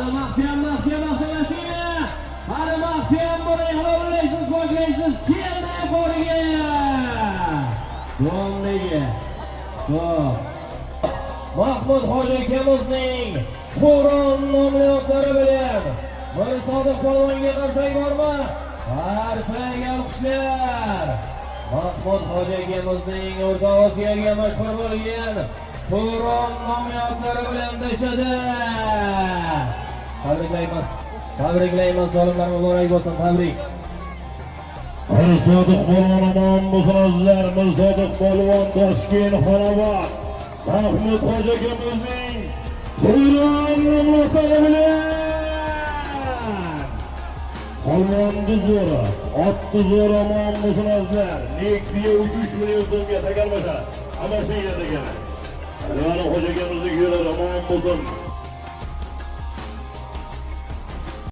Hadi mahkam mahkamashina. Hadi mahkam bo'ling, halovlaysiz, boshlaysiz. Keldi yuqoriga. O'rniga. Xo'p. Mahmud Hoji akamizning Quron nomli otlari bilan bir Sodiq polvonga qarsak bormi? Qarsak alqishlar. Mahmud Hoji akamizning O'rta Osiyoga mashhur bo'lgan Quron nomli otlari bilan dashadi. Tabriklaymiz, zolimlar muborak bo'lsin, tabrik. Sodiq polvon omon bo'lsinizlar. Sodiq polvon Toshkent Xonobod. Mahmud Hoji akamizning Quron nomli otlari bilan Polvonni zo'ri, otni zo'ri omon bo'lsinizlar. Nexia 3 million so'mga takalmasa, hammasi yetadi ekan. Mana Hoji akamizning yo'llari omon bo'lsin.